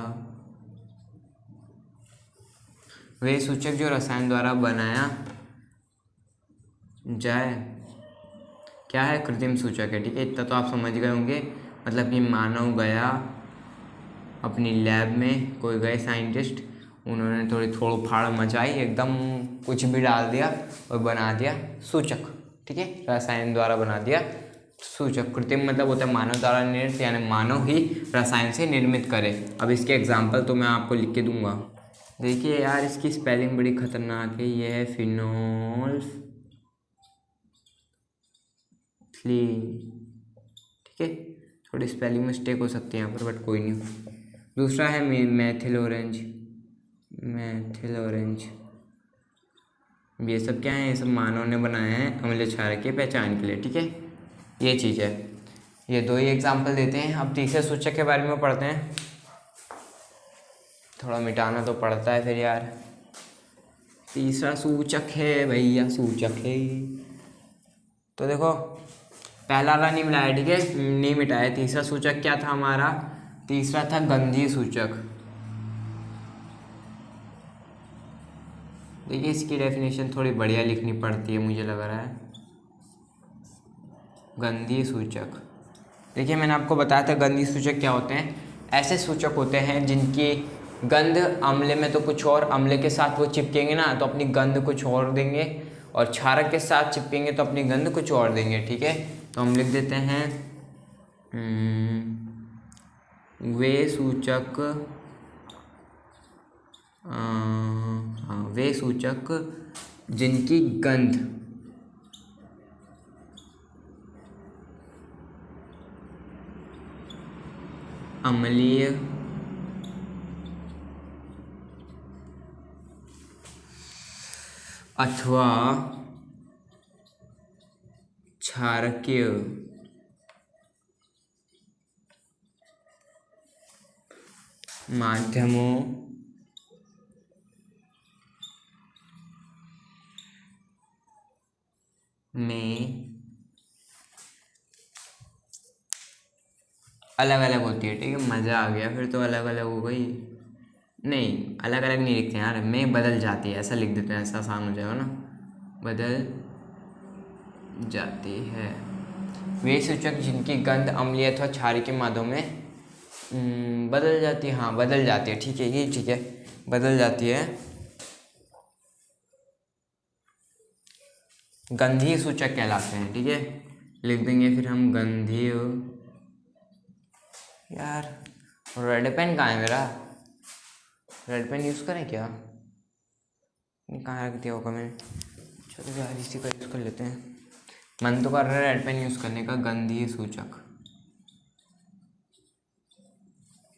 वे सूचक जो रसायन द्वारा बनाया जाए, क्या है, कृत्रिम सूचक है। ठीक है, इतना तो आप समझ गए होंगे। मतलब कि मानव गया अपनी लैब में, कोई गए साइंटिस्ट, उन्होंने थोड़ी तोड़ फाड़ मचाई, एकदम कुछ भी डाल दिया और बना दिया सूचक। ठीक है, रसायन द्वारा बना दिया सूचक। कृत्रिम मतलब होता है मानव द्वारा निर्मित, यानी मानव ही रसायन से निर्मित करे। अब इसके एग्जाम्पल तो मैं आपको लिख के दूंगा। देखिए यार इसकी स्पेलिंग बड़ी खतरनाक है, ये है फिनोल ठीक है, थोड़ी स्पेलिंग मिस्टेक हो सकती है यहाँ पर, बट कोई नहीं। दूसरा है मैथिल ऑरेंज। ये सब क्या है, ये सब मानव ने बनाए हैं अम्लीय क्षारक की पहचान के लिए। ठीक है, ये चीज़ है। ये दो ही एग्जाम्पल देते हैं। अब तीसरे सूचक के बारे में पढ़ते हैं। थोड़ा मिटाना तो पड़ता है फिर यार। तीसरा सूचक है भैया, सूचक है। तो देखो पहला वाला नहीं मिलाया, ठीक है, नहीं मिटाया। तीसरा सूचक क्या था हमारा, तीसरा था गंधीय सूचक। देखिए इसकी डेफिनेशन थोड़ी बढ़िया लिखनी पड़ती है मुझे लग रहा है। गंधीय सूचक, देखिए मैंने आपको बताया था गंधीय सूचक क्या होते हैं। ऐसे सूचक होते हैं जिनकी गंध अम्ल में तो कुछ और, अम्ल के साथ वो चिपकेंगे ना तो अपनी गंध कुछ और देंगे, और क्षारक के साथ चिपकेंगे तो अपनी गंध कुछ और देंगे। ठीक है, तो हम लिख देते हैं वे सूचक, वे सूचक जिनकी गंध अम्लीय अथवा क्षारकीय माध्यमों में अलग अलग होती है। ठीक है, मज़ा आ गया, फिर तो अलग अलग हो गई। नहीं अलग अलग नहीं लिखते यार, में बदल जाती है, ऐसा लिख देते हैं, ऐसा आसान हो जाएगा ना, बदल जाती है। वे सूचक जिनकी गंध अम्लीय अथवा क्षारीय के माध्यम में बदल जाती है, हाँ बदल जाती है। ठीक है, ये ठीक है, बदल जाती है, गंधीय सूचक कहलाते हैं। ठीक है, लिख देंगे फिर हम गंधीय। यार रेड पेन कहाँ है मेरा, रेड पेन यूज़ करें क्या, कहाँ रख दिया होगा मैंने। चलो यार इसी का यूज़ कर लेते हैं, मन तो कर रहा है रेड पेन यूज़ करने का। गंधीय सूचक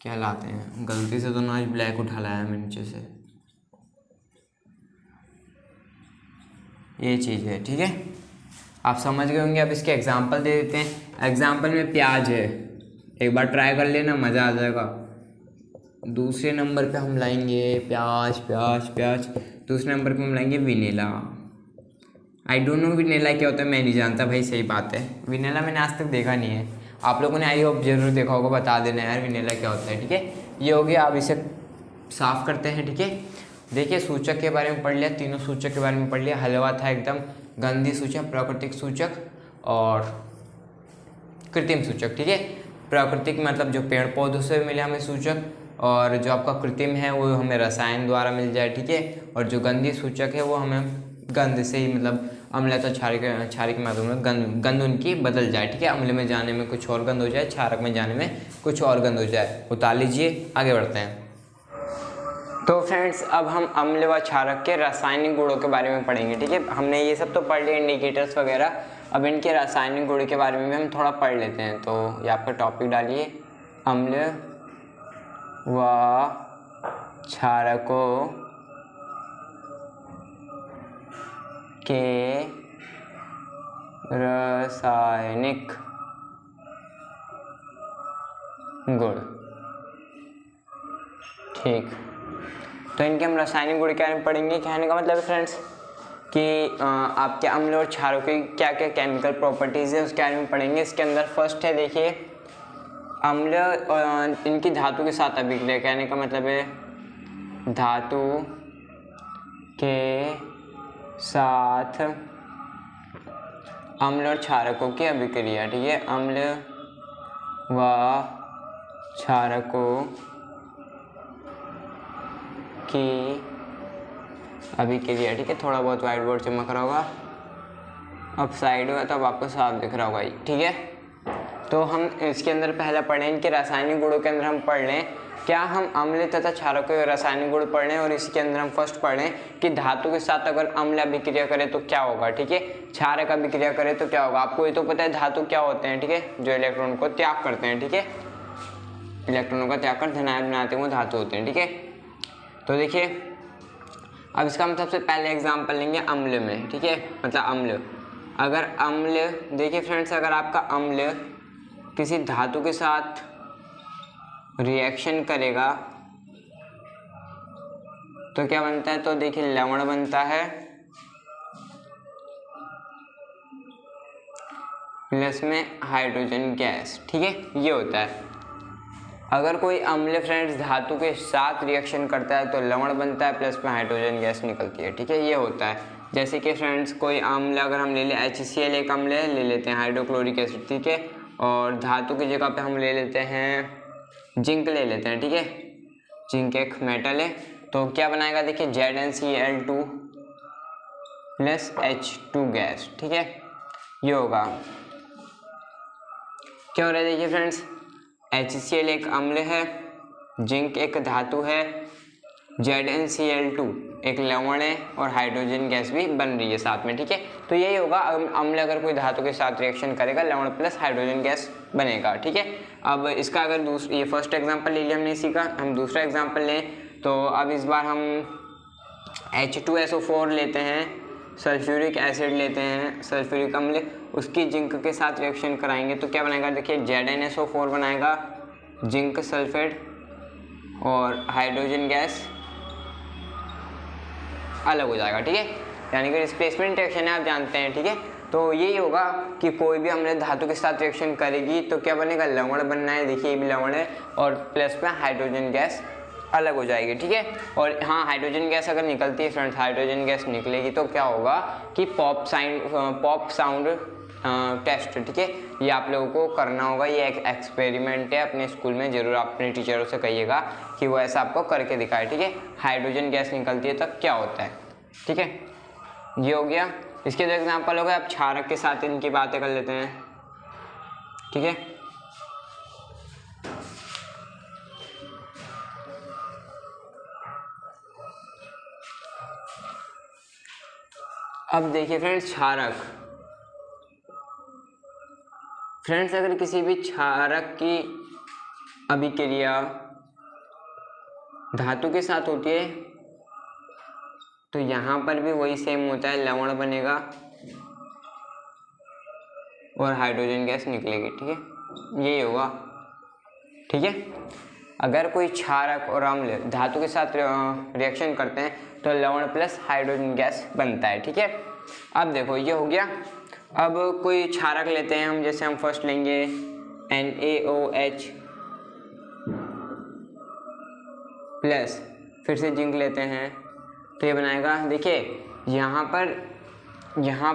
क्या लाते हैं, गलती से तो ना आज ब्लैक उठा लाया मैं नीचे से, ये चीज़ है। ठीक है, आप समझ गए होंगे। अब इसके एग्जाम्पल दे देते हैं। एग्जाम्पल में प्याज है, एक बार ट्राई कर लेना, मज़ा आ जाएगा। दूसरे नंबर पे हम लाएंगे प्याज प्याज प्याज, दूसरे नंबर पे हम लाएंगे विनीला। आई डोंट नो विनीला क्या होता है, मैं नहीं जानता भाई, सही बात है। विनीला मैंने आज तक देखा नहीं है, आप लोगों ने आई होप जरूर देखा होगा, बता देना यार विनीला क्या होता है। ठीक है, ये हो गया। अब इसे साफ करते हैं। ठीक है, देखिए सूचक के बारे में पढ़ लिया, तीनों सूचक के बारे में पढ़ लिया। हलवा था एकदम, गंधीय सूचक, प्राकृतिक सूचक और कृत्रिम सूचक। ठीक है, प्राकृतिक मतलब जो पेड़ पौधों से मिले हमें सूचक, और जो आपका कृत्रिम है वो हमें रसायन द्वारा मिल जाए। ठीक है, और जो गंधीय सूचक है वो हमें गंध से ही, मतलब अम्ल तो क्षारीय के माध्यम में गंध उनकी बदल जाए। ठीक है, अम्ल में जाने में कुछ और गंध हो जाए, क्षारक में जाने में कुछ और गंध हो जाए। उतार लीजिए, आगे बढ़ते हैं। तो फ्रेंड्स अब हम अम्ल व क्षारक के रासायनिक गुणों के बारे में पढ़ेंगे। ठीक है, हमने ये सब तो पढ़ लिया, इंडिकेटर्स वगैरह। अब इनके रासायनिक गुण के बारे में भी हम थोड़ा पढ़ लेते हैं। तो ये आपका टॉपिक डालिए, अम्ल व क्षारकों के रासायनिक गुण। ठीक, तो इनके हम रासायनिक गुण क्या पढ़ेंगे। कहने का मतलब है फ्रेंड्स कि आपके अम्ल और क्षारों की क्या क्या केमिकल प्रॉपर्टीज़ है उसके बारे में पढ़ेंगे। इसके अंदर फर्स्ट है, देखिए अम्ल इनकी धातु के साथ अभिक्रिया। कहने का मतलब है धातु के साथ अम्ल और क्षारकों की अभिक्रिया। ठीक है, अम्ल व क्षारकों की अभिक्रिया। ठीक है, थोड़ा बहुत व्हाइट बोर्ड चमक रहा होगा, अब साइड में तब आपको साफ दिख रहा होगा। ठीक है, तो हम इसके अंदर पहला पढ़ें, इनके रासायनिक गुणों के अंदर हम पढ़ लें क्या हम अम्ल तथा क्षारकों के रासायनिक गुण पढ़ लें। और इसके अंदर हम फर्स्ट पढ़ लें कि धातु के साथ अगर अम्ल अभिक्रिया करे तो क्या होगा। ठीक है, क्षारक अभिक्रिया करे तो क्या होगा। आपको ये तो पता है धातु क्या होते हैं। ठीक है, जो इलेक्ट्रॉन को त्याग करते हैं। ठीक है, इलेक्ट्रॉनों का त्याग कर धनायन बनाते हैं वो धातु होते हैं। ठीक है, तो देखिए अब इसका हम सबसे पहले एग्जाम्पल लेंगे अम्ल में। ठीक है, मतलब अम्ल, अगर अम्ल, देखिए फ्रेंड्स, अगर आपका अम्ल किसी धातु के साथ रिएक्शन करेगा तो क्या बनता है, तो देखिए लवण बनता है प्लस में हाइड्रोजन गैस। ठीक है, ये होता है। अगर कोई अम्ल फ्रेंड्स धातु के साथ रिएक्शन करता है तो लवण बनता है प्लस में हाइड्रोजन गैस निकलती है। ठीक है, ये होता है। जैसे कि फ्रेंड्स कोई अम्ल अगर हम ले लें, HCl एक अम्ल ले लेते हैं, हाइड्रोक्लोरिक एसिड। ठीक है, और धातु की जगह पे हम ले लेते हैं जिंक ले लेते हैं। ठीक है, जिंक एक मेटल है, तो क्या बनाएगा, देखिए ZnCl2 प्लस H2 गैस। ठीक है, ये होगा। क्या हो रहा है, देखिए फ्रेंड्स HCl एक अम्ल है, जिंक एक धातु है, ZnCl2 एक लवण है और हाइड्रोजन गैस भी बन रही है साथ में। ठीक है, तो यही होगा अम्ल अगर कोई धातु के साथ रिएक्शन करेगा लवण प्लस हाइड्रोजन गैस बनेगा। ठीक है, अब इसका अगर ये फर्स्ट एग्जांपल ले लिया हमने इसी का, हम दूसरा एग्जांपल लें तो अब इस बार हम H2SO4 लेते हैं, सल्फ्यूरिक एसिड लेते हैं, सल्फ्यूरिक अम्ल, उसकी जिंक के साथ रिएक्शन कराएंगे तो क्या बनाएगा, देखिए ZnSO4 बनाएगा, जिंक सल्फेट और हाइड्रोजन गैस अलग हो जाएगा। ठीक है, यानी कि डिस्प्लेसमेंट रिएक्शन है, आप जानते हैं। ठीक है, तो यही होगा कि कोई भी हमने धातु के साथ रिएक्शन करेगी तो क्या बनेगा, लवण बनना है, देखिए ये भी लवण है और प्लस में हाइड्रोजन गैस अलग हो जाएगी। ठीक है, और हाँ हाइड्रोजन गैस अगर निकलती है फ्रेंड्स, हाइड्रोजन गैस निकलेगी तो क्या होगा कि पॉप साउंड टेस्ट। ठीक है, ये आप लोगों को करना होगा, ये एक एक्सपेरिमेंट है, अपने स्कूल में जरूर आप अपने टीचरों से कहिएगा कि वो ऐसा आपको करके दिखाए। ठीक है, हाइड्रोजन गैस निकलती है तब क्या होता है। ठीक है, ये हो गया। इसके जो एग्जाम्पल हो गए, आप क्षारक के साथ इनकी बातें कर लेते हैं। ठीक है, अब देखिए फ्रेंड्स क्षारक, फ्रेंड्स अगर किसी भी क्षारक की अभिक्रिया धातु के साथ होती है तो यहाँ पर भी वही सेम होता है, लवण बनेगा और हाइड्रोजन गैस निकलेगी। ठीक है, यही होगा। ठीक है, अगर कोई क्षारक और अम्ल धातु के साथ रिएक्शन करते हैं तो लवण प्लस हाइड्रोजन गैस बनता है। ठीक है, अब देखो ये हो गया। अब कोई क्षारक लेते हैं हम, जैसे हम फर्स्ट लेंगे NaOH प्लस फिर से जिंक लेते हैं तो ये बनाएगा, देखिए यहाँ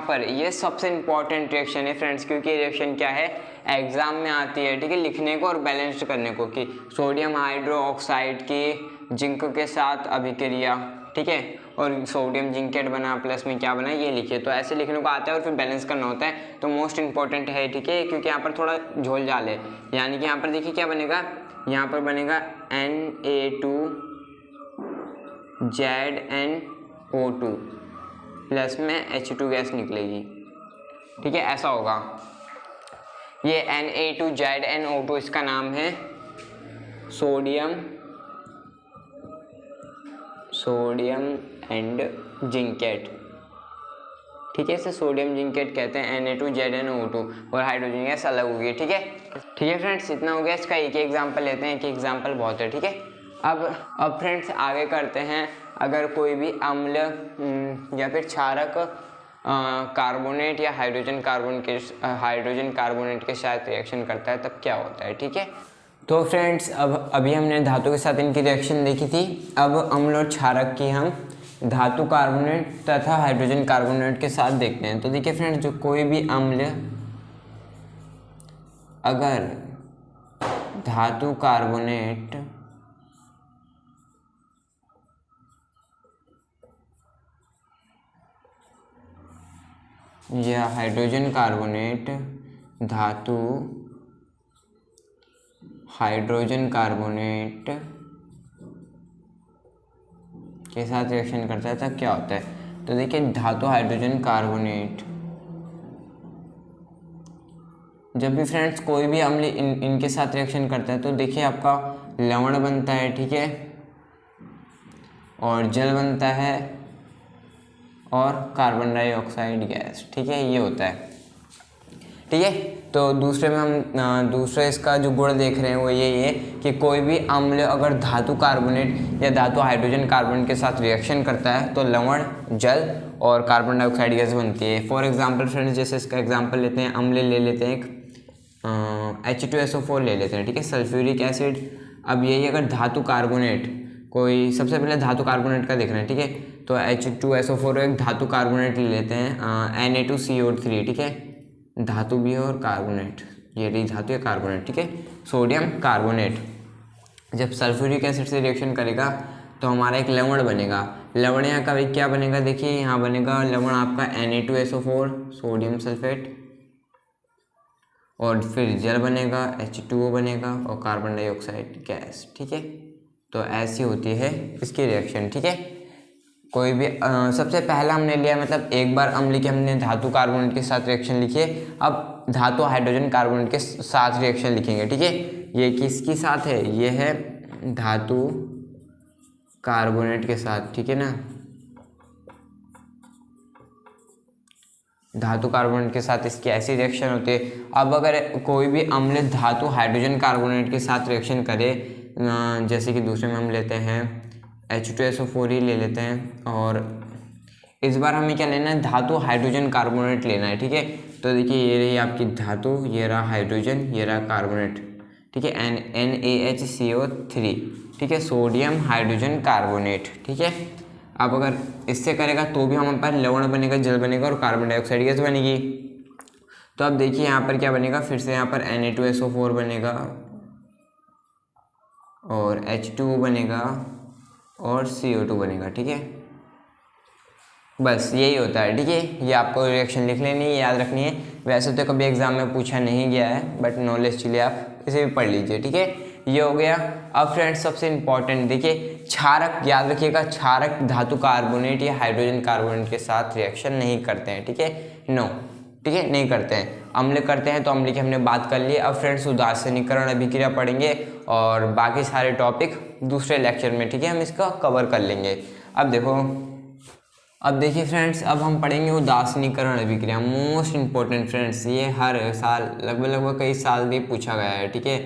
पर ये सबसे इम्पॉर्टेंट रिएक्शन है फ्रेंड्स, क्योंकि ये रिएक्शन क्या है एग्जाम में आती है। ठीक है, लिखने को और बैलेंस करने को कि सोडियम हाइड्रोक्साइड की जिंक के साथ अभिक्रिया। ठीक है, और सोडियम जिंकेट बना प्लस में क्या बना ये लिखिए, तो ऐसे लिखने को आता है और फिर बैलेंस करना होता है, तो मोस्ट इंपॉर्टेंट है। ठीक है, क्योंकि यहाँ पर थोड़ा झोल झाल है, यानी कि यहाँ पर देखिए क्या बनेगा, यहाँ पर बनेगा Na2ZnO2 प्लस में H2 गैस निकलेगी। ठीक है, ऐसा होगा। ये Na2ZnO2 इसका नाम है सोडियम एंड जिंकेट। ठीक है, इसे सोडियम जिंकेट कहते हैं, Na2ZnO2, और हाइड्रोजन गैस अलग होगी। ठीक है, ठीक है फ्रेंड्स, इतना हो गया। इसका एक एग्जांपल लेते हैं, एक एग्जांपल बहुत है। ठीक है, अब फ्रेंड्स आगे करते हैं। अगर कोई भी अम्ल या फिर क्षारक कार्बोनेट या हाइड्रोजन कार्बोनेट के साथ रिएक्शन करता है तब क्या होता है। ठीक है, तो फ्रेंड्स अभी हमने धातु के साथ इनकी रिएक्शन देखी थी। अब अम्ल और क्षारक की हम धातु कार्बोनेट तथा हाइड्रोजन कार्बोनेट के साथ देखते हैं। तो देखिए फ्रेंड्स, जो कोई भी अम्ल अगर धातु कार्बोनेट या हाइड्रोजन कार्बोनेट धातु हाइड्रोजन कार्बोनेट के साथ रिएक्शन करता है तब क्या होता है। तो देखिए, धातु हाइड्रोजन कार्बोनेट, जब भी फ्रेंड्स कोई भी अम्ल इनके साथ रिएक्शन करता है तो देखिए आपका लवण बनता है। ठीक है, और जल बनता है और कार्बन डाइऑक्साइड गैस। ठीक है, ये होता है। ठीक है, तो दूसरे में हम दूसरे इसका जो गुण देख रहे हैं वो यही है कि कोई भी अम्ल अगर धातु कार्बोनेट या धातु हाइड्रोजन कार्बोनेट के साथ रिएक्शन करता है तो लवण, जल और कार्बन डाइऑक्साइड गैस बनती है। फॉर एग्जांपल फ्रेंड्स, जैसे इसका एग्जांपल लेते हैं, अम्ल ले लेते हैं, एक H2SO4 ले लेते हैं। ठीक है, सल्फ्यूरिक एसिड। अब यही अगर धातु कार्बोनेट, कोई सबसे पहले धातु कार्बोनेट का देख रहे हैं। ठीक है, तो H2SO4 एक धातु कार्बोनेट ले लेते हैं, Na2CO3। ठीक है, धातु भी है और कार्बोनेट, ये रही धातु या कार्बोनेट। ठीक है, सोडियम कार्बोनेट जब सल्फ्यूरिक एसिड से रिएक्शन करेगा तो हमारा एक लवण बनेगा। लवण यहाँ का क्या बनेगा, देखिए यहाँ बनेगा लवण आपका Na2SO4 सोडियम सल्फेट, और फिर जल बनेगा H2O बनेगा और कार्बन डाइऑक्साइड गैस। ठीक है, तो ऐसी होती है इसकी रिएक्शन। ठीक है, कोई भी सबसे पहला हमने लिया, मतलब एक बार अम्ल की हमने धातु कार्बोनेट के साथ रिएक्शन लिखी है। अब धातु हाइड्रोजन कार्बोनेट के साथ रिएक्शन लिखेंगे। ठीक है, ये किसके साथ है, ये है धातु कार्बोनेट के साथ। ठीक है ना, धातु कार्बोनेट के साथ इसकी ऐसी रिएक्शन होती है। अब अगर कोई भी अम्ल धातु हाइड्रोजन कार्बोनेट के साथ रिएक्शन करे, जैसे कि दूसरे में हम लेते हैं H2SO4 ही ले लेते हैं, और इस बार हमें क्या लेना है, धातु हाइड्रोजन कार्बोनेट लेना है। ठीक है, तो देखिए ये रही आपकी धातु, ये रहा हाइड्रोजन, ये रहा कार्बोनेट। ठीक है, NaHCO3। ठीक है, सोडियम हाइड्रोजन कार्बोनेट। ठीक है, अब अगर इससे करेगा तो भी हमारे पास लवण बनेगा, जल बनेगा और कार्बन डाइऑक्साइड गैस बनेगी। तो अब देखिए यहाँ पर क्या बनेगा, फिर से यहाँ पर Na2SO4 बनेगा और H2O बनेगा और CO2 बनेगा। ठीक है, बस यही होता है। ठीक है, ये आपको रिएक्शन लिख लेनी है, याद रखनी है। वैसे तो कभी एग्जाम में पूछा नहीं गया है, बट नॉलेज के लिए आप इसे भी पढ़ लीजिए। ठीक है, ये हो गया। अब फ्रेंड्स सबसे इम्पॉर्टेंट देखिए, क्षारक, याद रखिएगा, क्षारक धातु कार्बोनेट या हाइड्रोजन कार्बोनेट के साथ रिएक्शन नहीं करते हैं। ठीक है, नो, ठीक है, नहीं करते हैं। अम्ल करते हैं, तो अम्ल की हमने बात कर ली। अब फ्रेंड्स उदासीनीकरण अभिक्रिया पढ़ेंगे और बाकी सारे टॉपिक दूसरे लेक्चर में। ठीक है, हम इसका कवर कर लेंगे। अब देखिए फ्रेंड्स, अब हम पढ़ेंगे उदासीनीकरण अभिक्रिया, मोस्ट इम्पोर्टेंट फ्रेंड्स। ये हर साल लगभग कई साल भी पूछा गया है। ठीक है,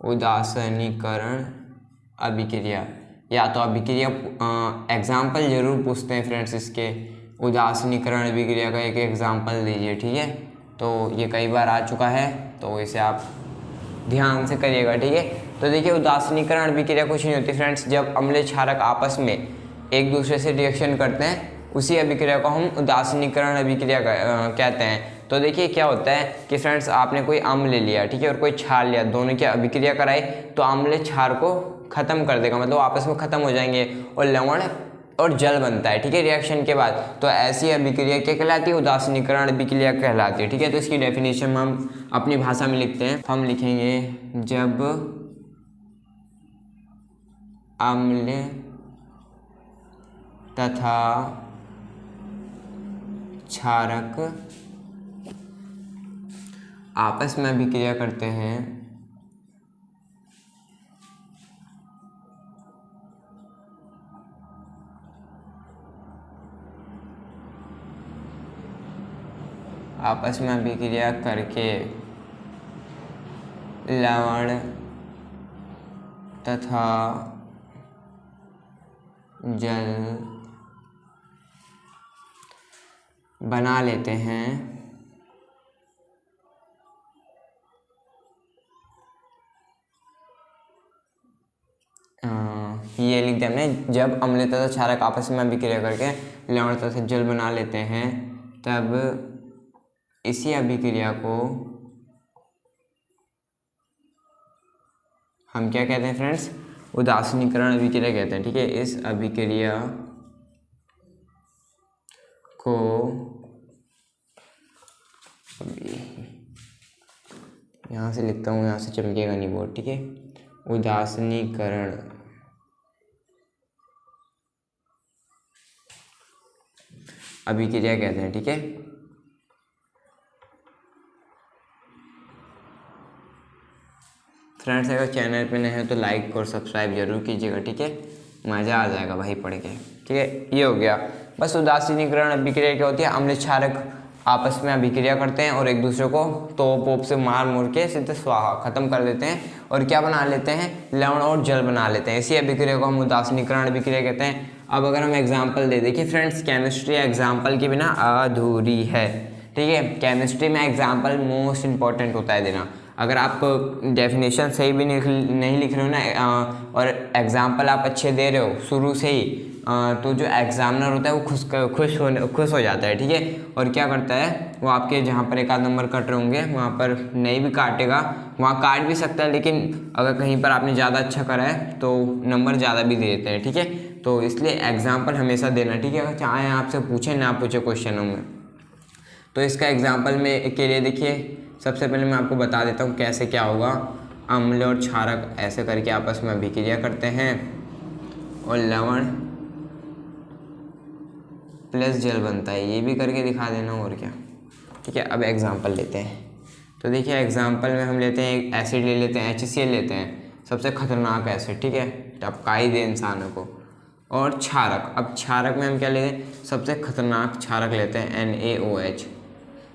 उदासीनीकरण अभिक्रिया, या तो अभिक्रिया एग्जाम्पल जरूर पूछते हैं फ्रेंड्स इसके। उदासीनीकरण अभिक्रिया का एक एग्जाम्पल दीजिए। ठीक है, तो ये कई बार आ चुका है, तो इसे आप ध्यान से करिएगा। ठीक है, तो देखिए उदासीनीकरण अभिक्रिया कुछ नहीं होती फ्रेंड्स, जब अम्ल क्षारक आपस में एक दूसरे से रिएक्शन करते हैं उसी अभिक्रिया को हम उदासीनीकरण अभिक्रिया कहते हैं। तो देखिए क्या होता है कि फ्रेंड्स, आपने कोई अम्ल ले लिया, ठीक है, और कोई क्षार लिया, दोनों की अभिक्रिया कराई तो अम्ल क्षार को खत्म कर देगा, मतलब आपस में खत्म हो जाएंगे और लवण और जल बनता है। ठीक है, रिएक्शन के बाद। तो ऐसी अभिक्रिया क्या कहलाती है, उदासीनीकरण अभिक्रिया कहलाती है। ठीक है, तो इसकी डेफिनेशन हम अपनी भाषा में लिखते हैं। हम लिखेंगे, जब अम्ल तथा क्षारक आपस में अभिक्रिया करते हैं, आपस में अभिक्रिया करके लवण तथा जल बना लेते हैं। ये लिख दिया हमने, जब अम्ल तथा क्षारक आपस में अभिक्रिया करके लवण तथा जल बना लेते हैं तब इसी अभिक्रिया को हम क्या कहते हैं फ्रेंड्स, उदासीनीकरण अभिक्रिया कहते हैं। ठीक है, इस अभिक्रिया को यहाँ से लिखता हूँ, यहाँ से चमकेगा नहीं बोर्ड। ठीक है, उदासीनीकरण अभिक्रिया कहते हैं। ठीक है, फ्रेंड्स अगर चैनल पे नए हैं तो लाइक और सब्सक्राइब जरूर कीजिएगा। ठीक है, मज़ा आ जाएगा भाई पढ़ के। ठीक है, ये हो गया। बस उदासीनीकरण अभिक्रिया क्या होती है, अम्ल क्षारक आपस में अभिक्रिया करते हैं और एक दूसरे को तोप से मार मोड़ के सीधे स्वाहा खत्म कर देते हैं और क्या बना लेते हैं, लवण और जल बना लेते हैं। इसी अभिक्रिया को हम उदासीनीकरण अभिक्रिया कहते हैं। अब अगर हम एग्जाम्पल दे, देखिए फ्रेंड्स केमिस्ट्री एग्जाम्पल के बिना अधूरी है। ठीक है, केमिस्ट्री में एग्जाम्पल मोस्ट इंपॉर्टेंट होता है देना। अगर आप डेफिनेशन सही भी नहीं लिख रहे हो ना और एग्जाम्पल आप अच्छे दे रहे हो शुरू से ही, तो जो एग्जामिनर होता है वो खुश हो जाता है। ठीक है, और क्या करता है वो आपके जहाँ पर एक आध नंबर कट रहे होंगे वहाँ पर नहीं भी काटेगा, वहाँ काट भी सकता है, लेकिन अगर कहीं पर आपने ज़्यादा अच्छा करा है तो नंबर ज़्यादा भी दे देते हैं। ठीक है, तो इसलिए एग्जाम्पल हमेशा देना। ठीक है, अगर चाहे आपसे पूछे ना पूछे क्वेश्चनों में। तो इसका एग्जाम्पल में के लिए देखिए, सबसे पहले मैं आपको बता देता हूँ कैसे क्या होगा। अम्ल और क्षारक ऐसे करके आपस में अभिक्रिया करते हैं और लवण प्लस जल बनता है, ये भी करके दिखा देना और क्या। ठीक है, अब एग्जाम्पल लेते हैं। तो देखिए एग्जाम्पल में हम लेते हैं एक एसिड ले लेते हैं, HCl लेते हैं, सबसे खतरनाक एसिड। ठीक है, टपका ही दे इंसानों को। और क्षारक, अब क्षारक में हम क्या लेते हैं, सबसे खतरनाक क्षारक लेते हैं NaOH,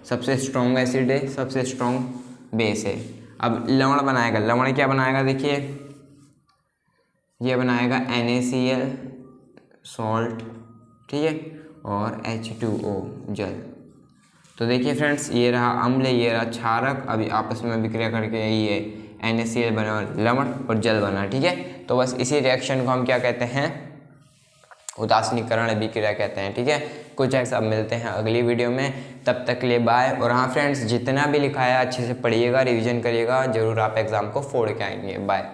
सबसे स्ट्रॉन्ग एसिड है, सबसे स्ट्रॉन्ग बेस है। अब लवण बनाएगा, लवण क्या बनाएगा, देखिए ये बनाएगा NaCl सॉल्ट। ठीक है, और H2O जल। तो देखिए फ्रेंड्स, ये रहा अम्ल, ये रहा क्षारक, अभी आपस में अभिक्रिया करके ये NaCl बना, लवण और जल बना। ठीक है, तो बस इसी रिएक्शन को हम क्या कहते हैं, उदासीनीकरण अभिक्रिया कहते हैं। ठीक है, कुछ ऐसा मिलते हैं अगली वीडियो में, तब तक के लिए बाय। और हाँ फ्रेंड्स, जितना भी लिखा है अच्छे से पढ़िएगा, रिवीजन करिएगा, जरूर आप एग्ज़ाम को फोड़ के आएंगे। बाय।